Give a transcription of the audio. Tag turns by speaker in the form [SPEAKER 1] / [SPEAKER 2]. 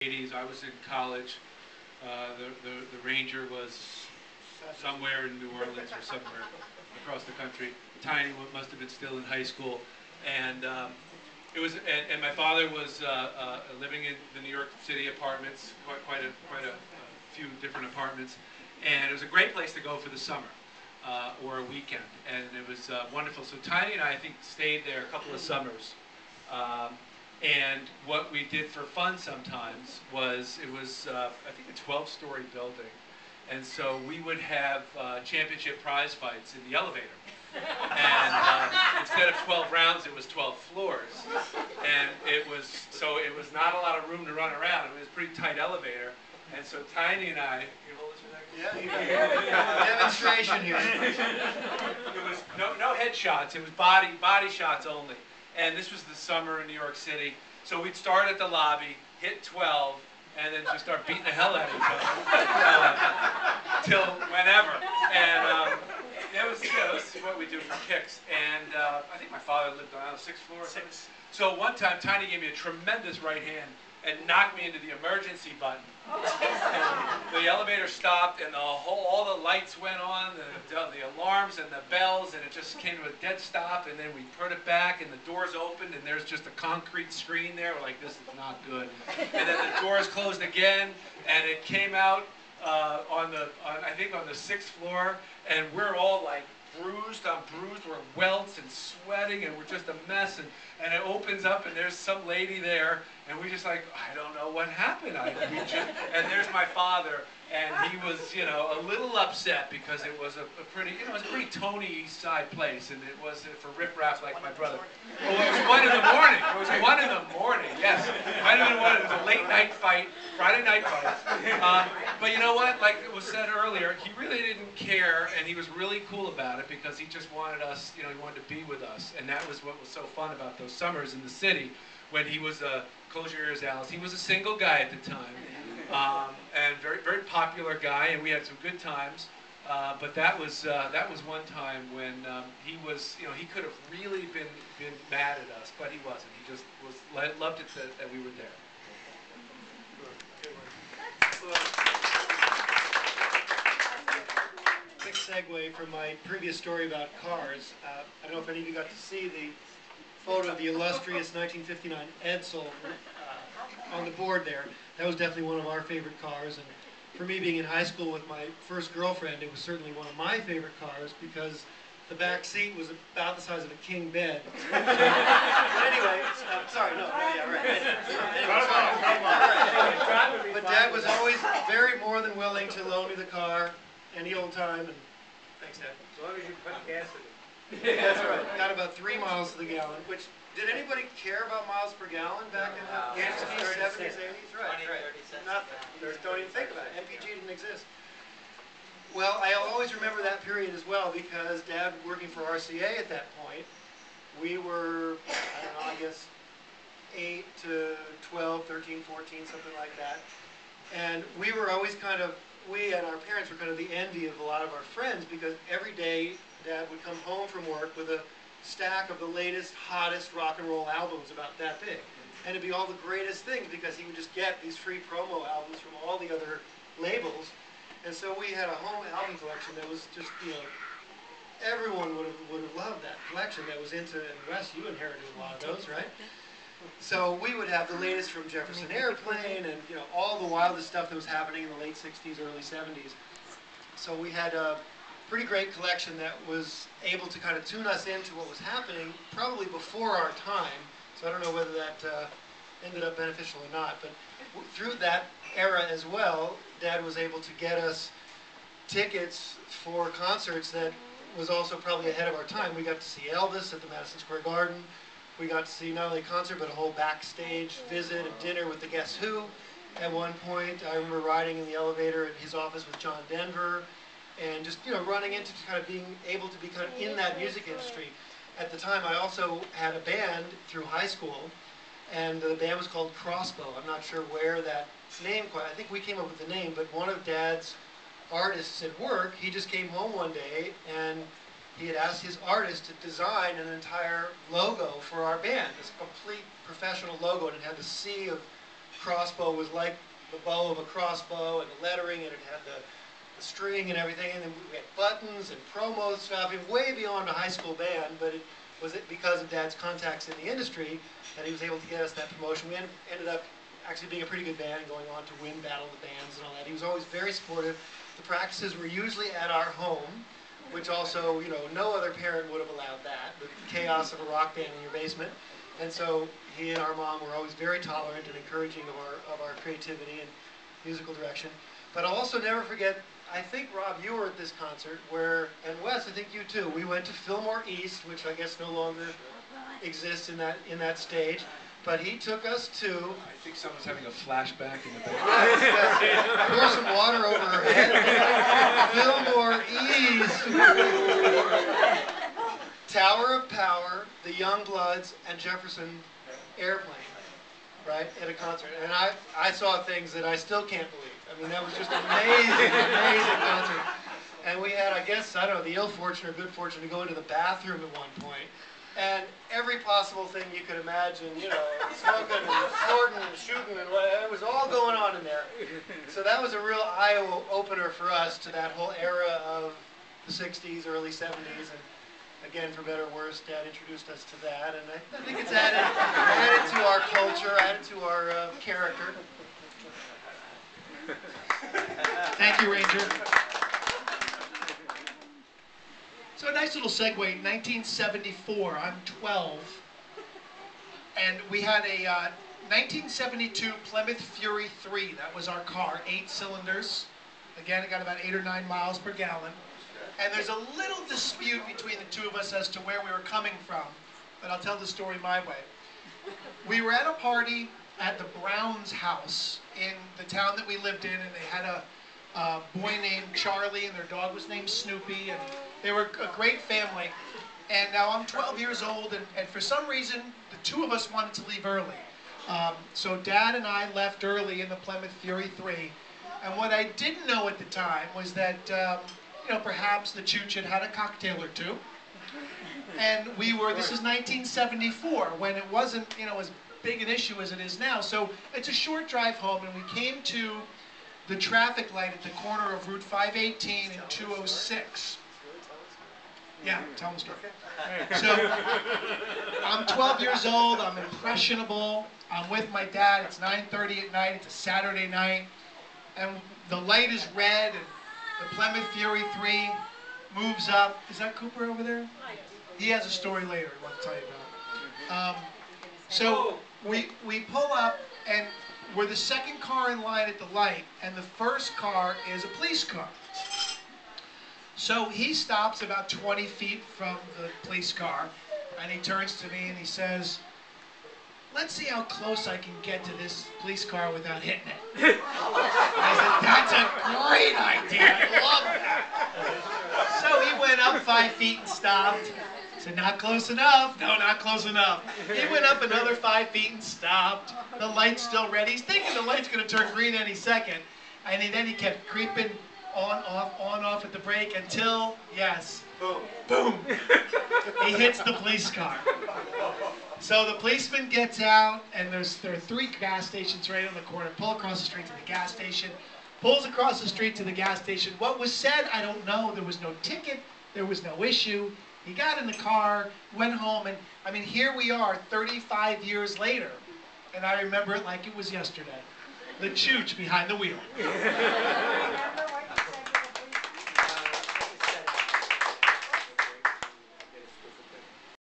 [SPEAKER 1] '80s. I was in college. The Ranger was somewhere in New Orleans or somewhere across the country. Tiny must have been still in high school, and and my father was living in the New York City apartments, quite a few different apartments, and it was a great place to go for the summer or a weekend, and it was wonderful. So Tiny and I think stayed there a couple of summers. And what we did for fun sometimes was, it was, I think, a 12-story building. And so we would have championship prize fights in the elevator. And instead of 12 rounds, it was 12 floors. And it was not a lot of room to run around. It was a pretty tight elevator. And so Tiny and I, you hold this for a second?
[SPEAKER 2] Yeah, demonstration here.
[SPEAKER 1] It was no headshots. It was body shots only. And this was the summer in New York City. So we'd start at the lobby, hit 12, and then just start beating the hell out of each other till whenever. And it was what we do for kicks. And I think my father lived on the 6th floor. So one time, Tiny gave me a tremendous right hand and knocked me into the emergency button. The elevator stopped, and all the lights went on, the alarms and the bells, and it just came to a dead stop. And then we put it back, and the doors opened, and there's just a concrete screen there. We're like, this is not good. And then the doors closed again, and it came out I think on the 6th floor, and we're all like bruised. I'm bruised. We're welts and sweating, and we're just a mess. And it opens up, and there's some lady there, and we just like, I don't know what happened. And there's my father, and he was, a little upset because it was a pretty, it was a pretty Tony East Side place, and it was for riffraff like my brother. Oh, it was 1 in the morning. It was 1 in the morning. Yes, 1 in the morning. It was a late night fight, Friday night fight. But you know what? Like it was said earlier, he really didn't care, and he was really cool about it because he just wanted us, he wanted to be with us, and that was what was so fun about those summers in the city when he was close your ears, Alice. He was a single guy at the time, and very popular guy, and we had some good times. But that was one time when he was, he could have really been mad at us, but he wasn't. He just loved it that we were there.
[SPEAKER 2] Quick segue from my previous story about cars. I don't know if any of you got to see the photo of the illustrious 1959 Edsel on the board there. That was definitely one of our favorite cars, and for me being in high school with my first girlfriend, it was certainly one of my favorite cars because the back seat was about the size of a king bed. But anyway, sorry, no, yeah, right. Anyway, but Dad was always very more than willing to loan me the car any old time. And thanks, Dad.
[SPEAKER 3] As long as you put gas in it.
[SPEAKER 2] That's right. Got about 3 miles to the gallon. Which, did anybody care about miles per gallon back in the 60s, 70s, 80s? Right,
[SPEAKER 4] 20,
[SPEAKER 2] right.
[SPEAKER 4] 30 cents.
[SPEAKER 2] Nothing. Don't even think about it. MPG didn't exist. Well, I always remember that period as well because Dad working for RCA at that point, we were, I don't know, I guess 8 to 12, 13, 14, something like that. And we were always we and our parents were kind of the envy of a lot of our friends because every day Dad would come home from work with a stack of the latest, hottest rock and roll albums about that big. And it'd be all the greatest things because he would just get these free promo albums from all the other labels. And so we had a home album collection that was just, everyone would have loved that collection that was into, and Wes, you inherited a lot of those, right? So we would have the latest from Jefferson Airplane and, all the wildest stuff that was happening in the late 60s, early 70s. So we had a pretty great collection that was able to kind of tune us into what was happening probably before our time. So I don't know whether that ended up beneficial or not, but through that era as well, Dad was able to get us tickets for concerts that was also probably ahead of our time. We got to see Elvis at the Madison Square Garden. We got to see not only a concert, but a whole backstage visit and dinner with the Guess Who. At one point, I remember riding in the elevator at his office with John Denver, and just running into kind of being able to be kind of in that music industry. At the time, I also had a band through high school, and the band was called Crossbow. I'm not sure where that name quite. I think we came up with the name, but one of Dad's artists at work, he just came home one day and he had asked his artist to design an entire logo for our band, this complete professional logo, and it had the sea of crossbow was like the bow of a crossbow, and the lettering, and it had the string and everything, and then we had buttons and promo stuff, and way beyond a high school band, but it was because of Dad's contacts in the industry that he was able to get us that promotion. We ended up actually being a pretty good band and going on to win Battle of the Bands and all that. He was always very supportive. The practices were usually at our home, which also, you know, no other parent would have allowed that, the chaos of a rock band in your basement. And so he and our mom were always very tolerant and encouraging of our creativity and musical direction. But I'll also never forget, I think, Rob, you were at this concert where, and Wes, I think you too, we went to Fillmore East, which I guess no longer exists in that stage. But he took us to...
[SPEAKER 1] I think someone's having a flashback in the back.
[SPEAKER 2] Pour some water over her head. Fillmore East. Tower of Power, the Youngbloods, and Jefferson Airplane, right, at a concert. And I saw things that I still can't believe. I mean, that was just an amazing, amazing concert. And we had, I guess, I don't know, the ill fortune or good fortune to go into the bathroom at one point. And every possible thing you could imagine, you know, smoking and snorting and shooting and whatever, it was all going on in there. So that was a real eye-opener for us to that whole era of the 60s, early 70s. And again, for better or worse, Dad introduced us to that. And I think it's added to our culture, added to our character.
[SPEAKER 3] Thank you, Ranger. So a nice little segue, 1974, I'm 12, and we had a 1972 Plymouth Fury 3, that was our car, 8 cylinders. Again, it got about 8 or 9 miles per gallon. And there's a little dispute between the two of us as to where we were coming from, but I'll tell the story my way. We were at a party at the Brown's house in the town that we lived in, and they had a boy named Charlie, and their dog was named Snoopy, and they were a great family. And now I'm 12 years old, and for some reason, the two of us wanted to leave early. So Dad and I left early in the Plymouth Fury 3. And what I didn't know at the time was that, you know, perhaps the Chooch had a cocktail or two. And we were, this is 1974, when it wasn't, you know, as big an issue as it is now. So it's a short drive home, and we came to the traffic light at the corner of Route 518 and 206. Yeah, tell them story. So I'm 12 years old, I'm impressionable, I'm with my dad, it's 9:30 at night, it's a Saturday night, and the light is red, and the Plymouth Fury 3 moves up. Is that Cooper over there? He has a story later he wants to tell you about. So we pull up, and we're the second car in line at the light, and the first car is a police car. So he stops about 20 feet from the police car, and he turns to me and he says, "Let's see how close I can get to this police car without hitting it." I said, "That's a great idea, I love that." So he went up 5 feet and stopped. I said, "Not close enough." "No, not close enough." He went up another 5 feet and stopped. The light's still red. He's thinking the light's going to turn green any second. And then he kept creeping on, off at the brake until, yes, boom, boom, he hits the police car. So the policeman gets out, and there are 3 gas stations right on the corner. Pull across the street to the gas station. Pulls across the street to the gas station. What was said, I don't know. There was no ticket. There was no issue. He got in the car, went home, and I mean, here we are 35 years later, and I remember it like it was yesterday. The Chooch behind the wheel.